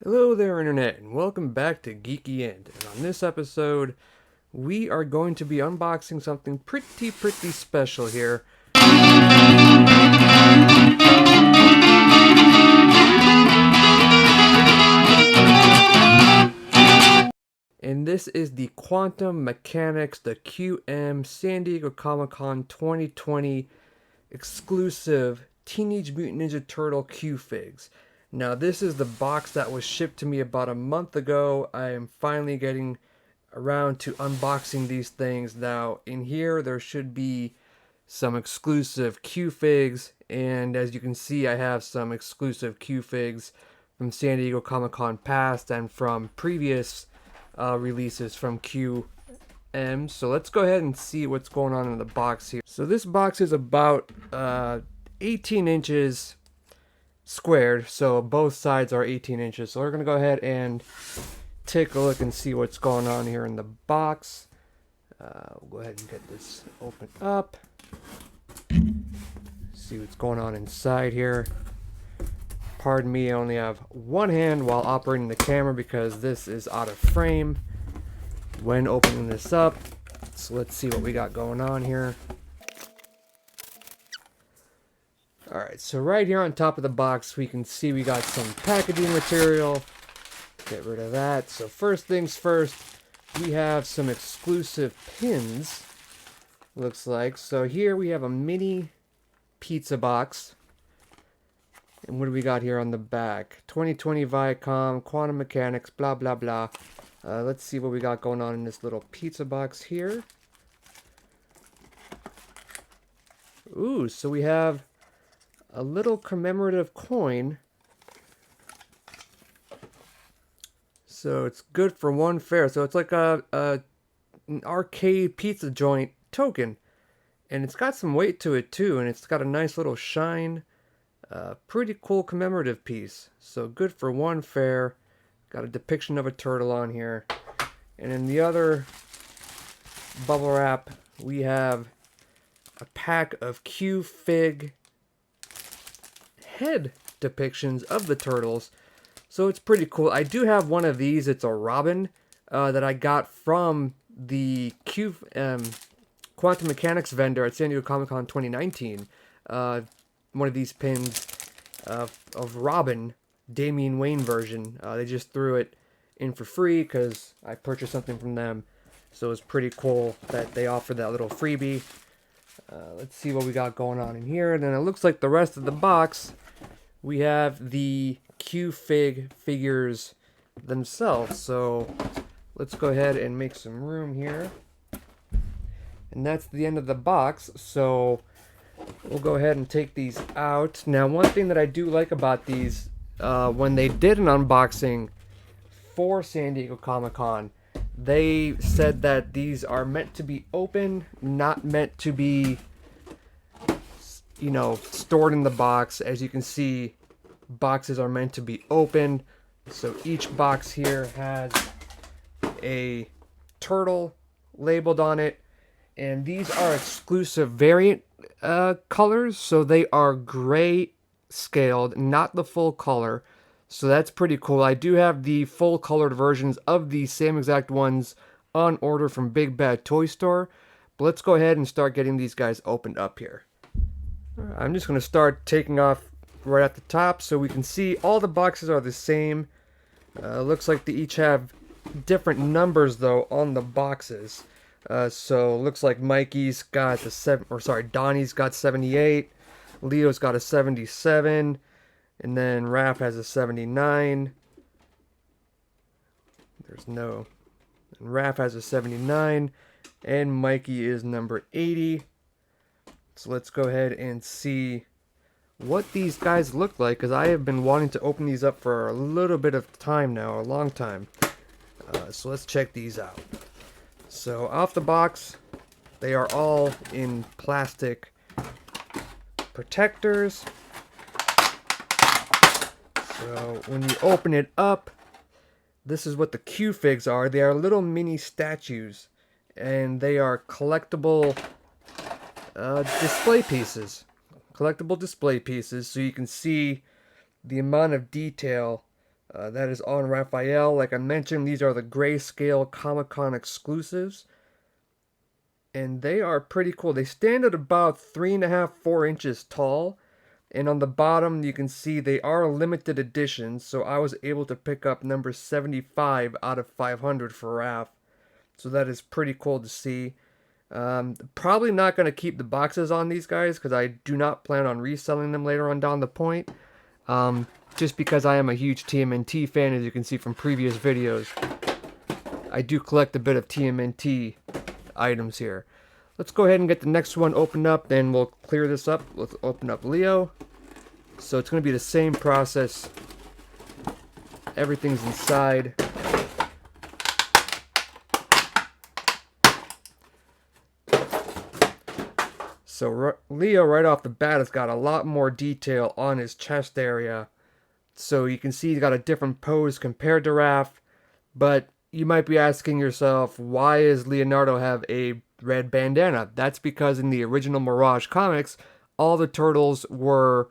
Hello there, Internet, and welcome back to Geeky And on this episode, we are going to be unboxing something pretty special here. And this is the Quantum Mechanics, the QM San Diego Comic-Con 2020 exclusive Teenage Mutant Ninja Turtle Q-Figs. Now, this is the box that was shipped to me about a month ago. I am finally getting around to unboxing these things. Now, in here, there should be some exclusive Q-Figs, and as you can see, I have some exclusive Q-Figs from San Diego Comic-Con past and from previous releases from QM. So let's go ahead and see what's going on in the box here. So this box is about 18 inches squared, so both sides are 18 inches. So we're going to go ahead and take a look and see what's going on here in the box. We'll go ahead and get this open up. See what's going on inside here. Pardon me, I only have one hand while operating the camera because this is out of frame when opening this up. So let's see what we got going on here. Alright, so right here on top of the box, we can see we got some packaging material. Get rid of that. So first things first, we have some exclusive pins, looks like. So here we have a mini pizza box. And what do we got here on the back? 2020 Viacom, Quantum Mechanics, blah, blah, blah. Let's see what we got going on in this little pizza box here. Ooh, so we have a little commemorative coin. So it's good for one fare. So it's like an arcade pizza joint token. And it's got some weight to it too. And it's got a nice little shine. Pretty cool commemorative piece. So good for one fare. Got a depiction of a turtle on here. And in the other bubble wrap, we have a pack of Q-Fig head depictions of the turtles. So it's pretty cool. I do have one of these. It's a robin that I got from the Quantum Mechanics vendor at San Diego Comic-Con 2019. One of these pins of Robin, Damian Wayne version. They just threw it in for free because I purchased something from them. So it's pretty cool that they offered that little freebie. Let's see what we got going on in here. And then it looks like the rest of the box, we have the Q-Fig figures themselves. So let's go ahead and make some room here. And that's the end of the box. So we'll go ahead and take these out. Now, one thing that I do like about these, when they did an unboxing for San Diego Comic-Con, they said that these are meant to be open, not meant to be, you know, stored in the box. As you can see, boxes are meant to be open. So each box here has a turtle labeled on it. And these are exclusive variant colors, so they are gray scaled, not the full color. So that's pretty cool. I do have the full colored versions of these same exact ones on order from Big Bad Toy Store. But let's go ahead and start getting these guys opened up here. I'm just going to start taking off right at the top so we can see all the boxes are the same. Looks like they each have different numbers though on the boxes. So looks like Mikey's got the Donnie's got 78, Leo's got a 77, and then Raph has a 79. And Raph has a 79, and Mikey is number 80. So let's go ahead and see what these guys look like, because I have been wanting to open these up for a little bit of time now, a long time. So let's check these out. So off the box, they are all in plastic protectors. So when you open it up, this is what the Q-Figs are. They are little mini statues, and they are collectible display pieces. Collectible display pieces, so you can see the amount of detail That is on Raphael. Like I mentioned, these are the grayscale Comic-Con exclusives. And they are pretty cool. They stand at about 3.5, 4 inches tall. And on the bottom, you can see they are limited editions. So I was able to pick up number 75 out of 500 for Raph. So that is pretty cool to see. Probably not going to keep the boxes on these guys because I do not plan on reselling them later on down the point. Just because I am a huge TMNT fan, as you can see from previous videos. I do collect a bit of TMNT items here. Let's go ahead and get the next one opened up, then we'll clear this up. Let's open up Leo. So it's going to be the same process. Everything's inside. So Leo, right off the bat, has got a lot more detail on his chest area. So you can see he's got a different pose compared to Raph. But you might be asking yourself, why does Leonardo have a red bandana? That's because in the original Mirage comics, all the turtles were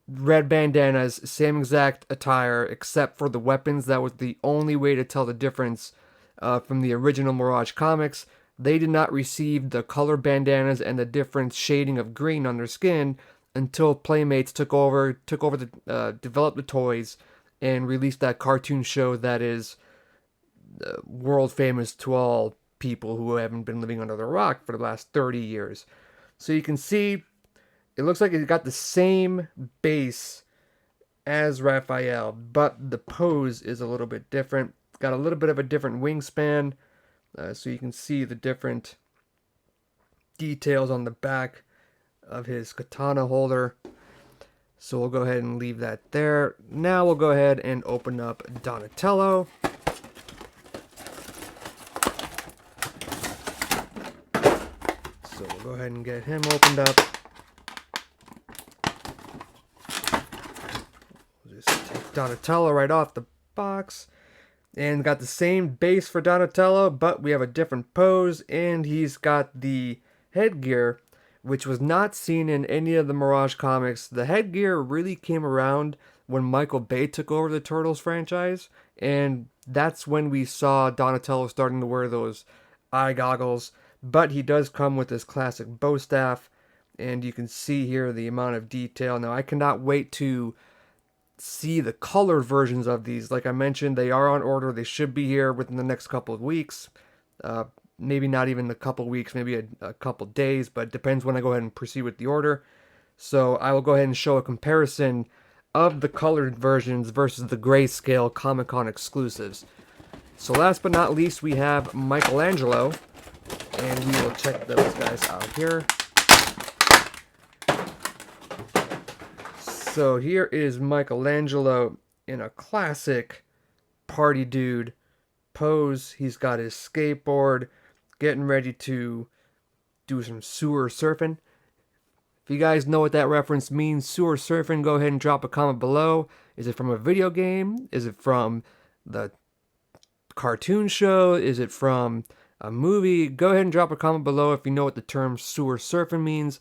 red bandanas, same exact attire, except for the weapons. That was the only way to tell the difference from the original Mirage comics. They did not receive the color bandanas and the different shading of green on their skin until Playmates took over the developed the toys and released that cartoon show that is world famous to all people who haven't been living under the rock for the last 30 years. So you can see it looks like it got the same base as Raphael, but the pose is a little bit different. It's got a little bit of a different wingspan, so you can see the different details on the back of his katana holder. So we'll go ahead and leave that there. Now we'll go ahead and open up Donatello. So we'll go ahead and get him opened up. We'll just take Donatello right off the box. And got the same base for Donatello, but we have a different pose. And he's got the headgear, which was not seen in any of the Mirage comics. The headgear really came around when Michael Bay took over the Turtles franchise. And that's when we saw Donatello starting to wear those eye goggles. But he does come with this classic bow staff, and you can see here the amount of detail. Now, I cannot wait to see the colored versions of these. Like I mentioned, they are on order. They should be here within the next couple of weeks. Maybe not even a couple weeks, maybe a couple days, but it depends when I go ahead and proceed with the order. So I will go ahead and show a comparison of the colored versions versus the grayscale Comic-Con exclusives. So last but not least, we have Michelangelo. And we will check those guys out here. So here is Michelangelo in a classic party dude pose. He's got his skateboard, getting ready to do some sewer surfing. If you guys know what that reference means, sewer surfing, go ahead and drop a comment below. Is it from a video game? Is it from the cartoon show? Is it from a movie? Go ahead and drop a comment below if you know what the term sewer surfing means.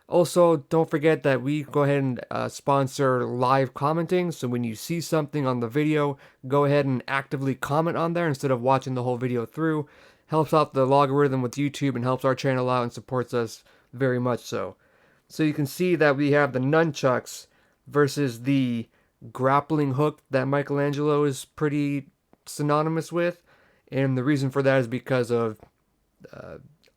Also, don't forget that we go ahead and sponsor live commenting. So when you see something on the video, go ahead and actively comment on there instead of watching the whole video through. Helps out the logarithm with YouTube and helps our channel out and supports us very much so. So you can see that we have the nunchucks versus the grappling hook that Michelangelo is pretty synonymous with. And the reason for that is because of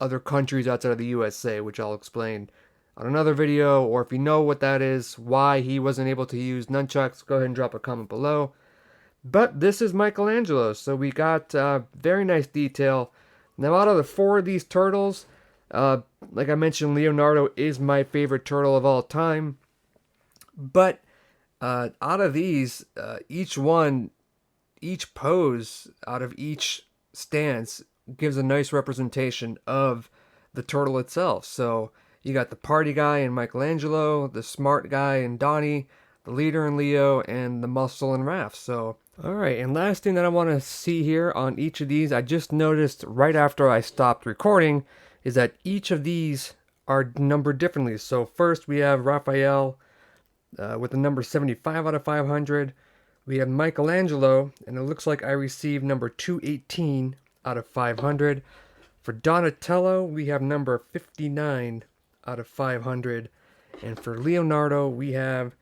other countries outside of the USA, which I'll explain on another video. Or if you know what that is, why he wasn't able to use nunchucks, go ahead and drop a comment below. But this is Michelangelo, so we got very nice detail. Now out of the 4 of these turtles, like I mentioned, Leonardo is my favorite turtle of all time. But out of these, each pose out of each stance gives a nice representation of the turtle itself. So you got the party guy in Michelangelo, the smart guy in Donnie, the leader in Leo, and the muscle in Raph. So, alright, and last thing that I want to see here on each of these, I just noticed right after I stopped recording, is that each of these are numbered differently. So first we have Raphael with the number 75 out of 500. We have Michelangelo, and it looks like I received number 218 out of 500. For Donatello, we have number 59 out of 500. And for Leonardo, we have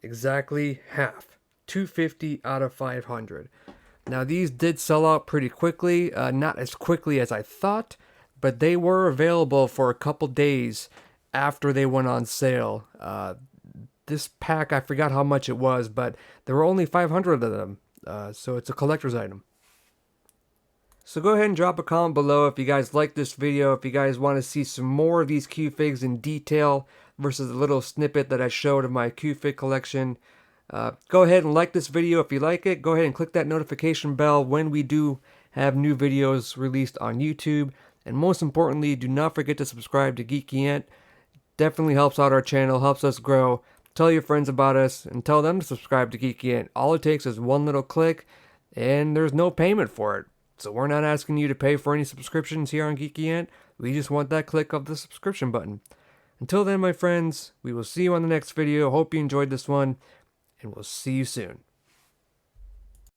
exactly half, 250 out of 500. Now, these did sell out pretty quickly, not as quickly as I thought, but they were available for a couple days after they went on sale. This pack, I forgot how much it was, but there were only 500 of them, so it's a collector's item. So go ahead and drop a comment below if you guys like this video, if you guys want to see some more of these Q-Figs in detail versus a little snippet that I showed of my Q-Fig collection. Go ahead and like this video if you like it. Go ahead and click that notification bell when we do have new videos released on YouTube. And most importantly, do not forget to subscribe to Geeky. Definitely helps out our channel, helps us grow. Tell your friends about us and tell them to subscribe to Geeky. All it takes is one little click and there's no payment for it. So we're not asking you to pay for any subscriptions here on Geeky. We just want that click of the subscription button. Until then, my friends, we will see you on the next video. Hope you enjoyed this one, and we'll see you soon.